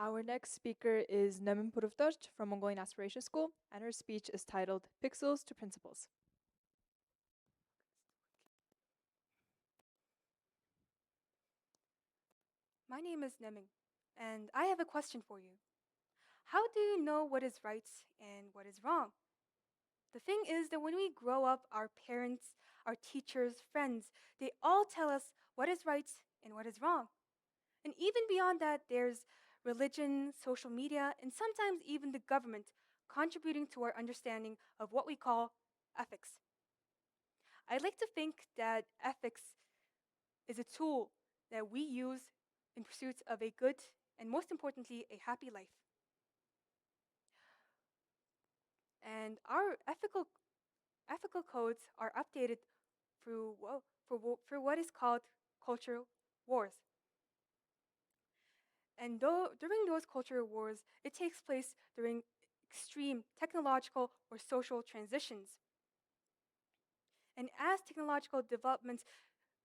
Our next speaker is Nemin Puruvtosh from Mongolian Aspiration School, and her speech is titled Pixels to Principles. My name is Neming, and I have a question for you. How do you know what is right and what is wrong? The thing is that when we grow up, our parents, our teachers, friends, they all tell us what is right and what is wrong. And even beyond that, there's religion, social media, and sometimes even the government contributing to our understanding of what we call ethics. I'd like to think that ethics is a tool that we use in pursuit of a good and, most importantly, a happy life. And our ethical codes are updated through for what is called culture wars. And during those culture wars, it takes place during extreme technological or social transitions. And as technological developments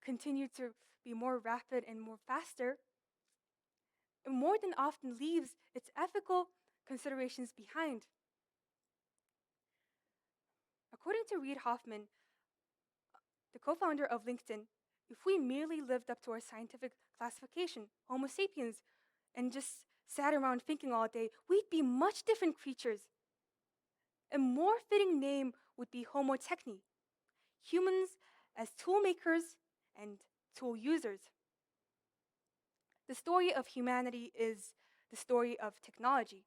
continue to be more rapid and more faster, it more than often leaves its ethical considerations behind. According to Reid Hoffman, the co founder of LinkedIn, if we merely lived up to our scientific classification, Homo sapiens, and just sat around thinking all day, we'd be much different creatures. A more fitting name would be Homo techni, humans as tool makers and tool users. The story of humanity is the story of technology.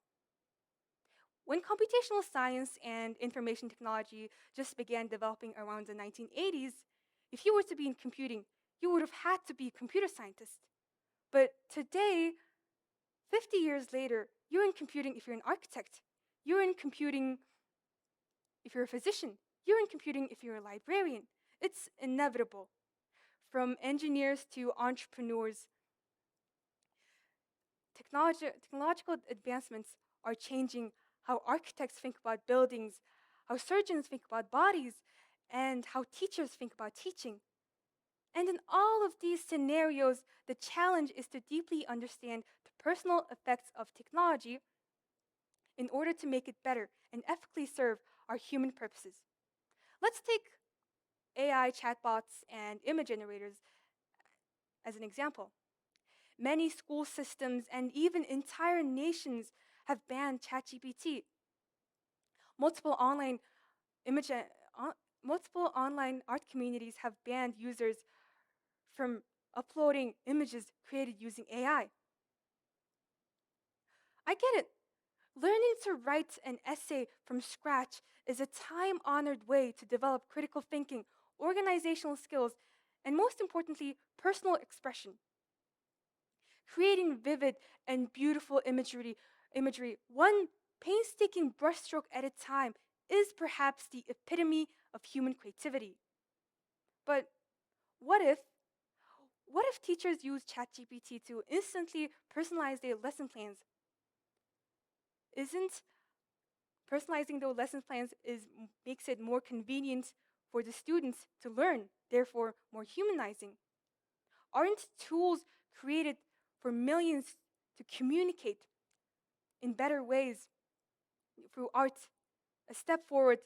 When computational science and information technology just began developing around the 1980s, if you were to be in computing, you would have had to be a computer scientist. But today, 50 years later, you're in computing if you're an architect. You're in computing if you're a physician. You're in computing if you're a librarian. It's inevitable. From engineers to entrepreneurs, technological advancements are changing how architects think about buildings, how surgeons think about bodies, and how teachers think about teaching. And in all of these scenarios, the challenge is to deeply understand the personal effects of technology in order to make it better and ethically serve our human purposes. Let's take AI chatbots and image generators as an example. Many school systems and even entire nations have banned ChatGPT. Multiple online image multiple online art communities have banned users from uploading images created using AI. I get it. Learning to write an essay from scratch is a time honored way to develop critical thinking, organizational skills, and most importantly, personal expression. Creating vivid and beautiful imagery one painstaking brushstroke at a time, is perhaps the epitome of human creativity. But what if what if teachers use ChatGPT to instantly personalize their lesson plans? Isn't personalizing those lesson plans makes it more convenient for the students to learn, therefore more humanizing? Aren't tools created for millions to communicate in better ways through art a step forward,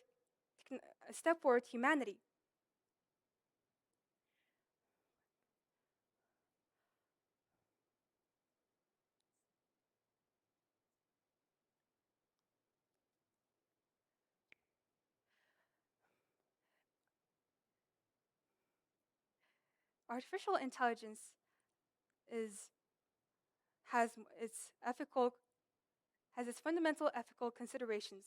a step forward humanity? Artificial intelligence is has its ethical has its fundamental ethical considerations.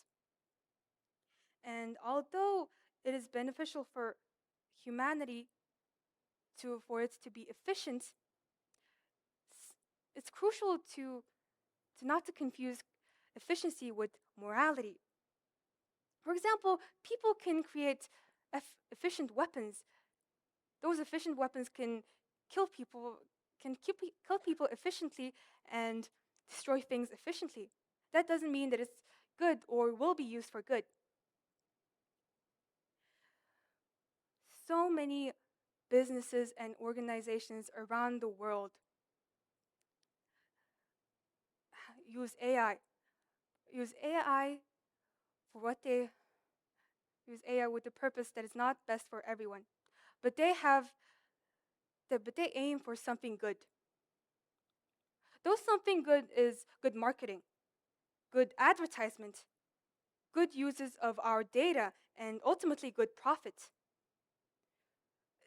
And although it is beneficial for humanity for it to be efficient, it's crucial to not to confuse efficiency with morality. For example, people can create efficient weapons. Those efficient weapons can kill people, kill people efficiently and destroy things efficiently. That doesn't mean that it's good or will be used for good. So many businesses and organizations around the world use AI. Use AI for what they use AI with the purpose that is not best for everyone. But they aim for something good. Though something good is good marketing, good advertisement, good uses of our data, and ultimately good profit.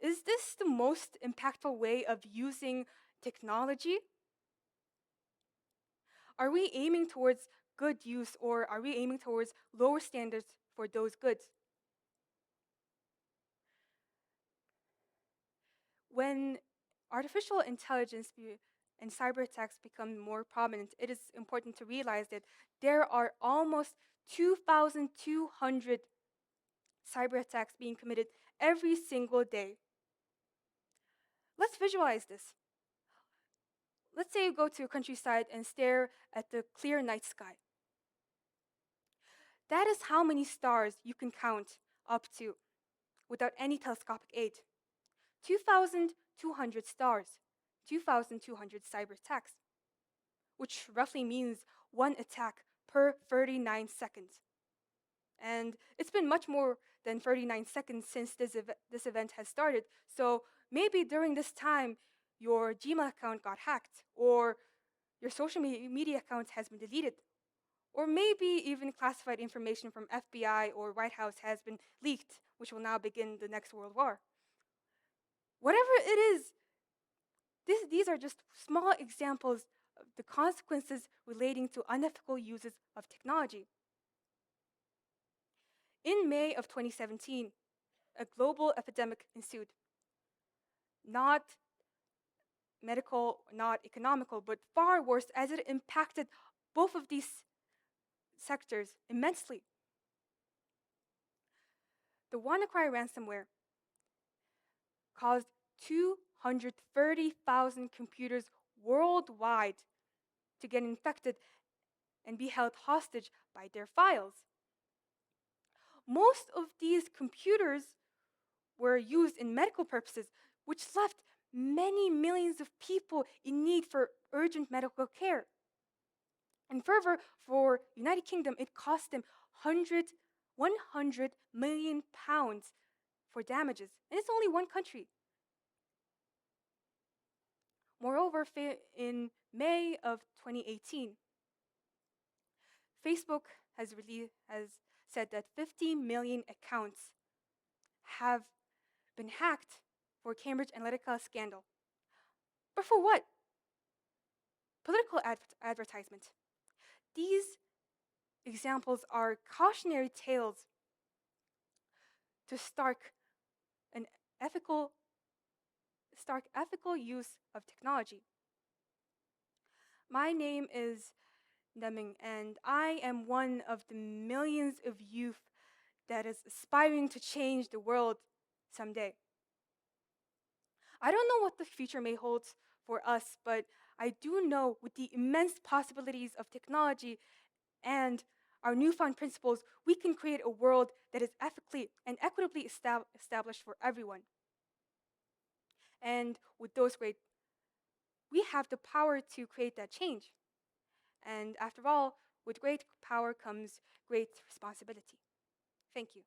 Is this the most impactful way of using technology? Are we aiming towards good use, or are we aiming towards lower standards for those goods? When artificial intelligence and cyber attacks become more prominent, it is important to realize that there are almost 2,200 cyber attacks being committed every single day. Let's visualize this. Let's say you go to a countryside and stare at the clear night sky. That is how many stars you can count up to without any telescopic aid. 2,200 stars, 2,200 cyber attacks, which roughly means one attack per 39 seconds. And it's been much more than 39 seconds since this event has started. So maybe during this time, your Gmail account got hacked, or your social media account has been deleted, or maybe even classified information from FBI or White House has been leaked, which will now begin the next World War. Whatever it is, these are just small examples of the consequences relating to unethical uses of technology. In May of 2017, a global epidemic ensued. Not medical, not economical, but far worse, as it impacted both of these sectors immensely. The WannaCry ransomware caused 230,000 computers worldwide to get infected and be held hostage by their files. Most of these computers were used in medical purposes, which left many millions of people in need for urgent medical care. And further, for United Kingdom, it cost them 100 million pounds for damages. And it's only one country. Moreover, in May of 2018, Facebook has said that 50 million accounts have been hacked for Cambridge Analytica scandal. But for what? Political advertisement. These examples are cautionary tales to stark ethical use of technology. My name is Neming, and I am one of the millions of youth that is aspiring to change the world someday. I don't know what the future may hold for us, but I do know with the immense possibilities of technology and our newfound principles, we can create a world that is ethically and equitably established for everyone. And with those we have the power to create that change. And after all, with great power comes great responsibility. Thank you.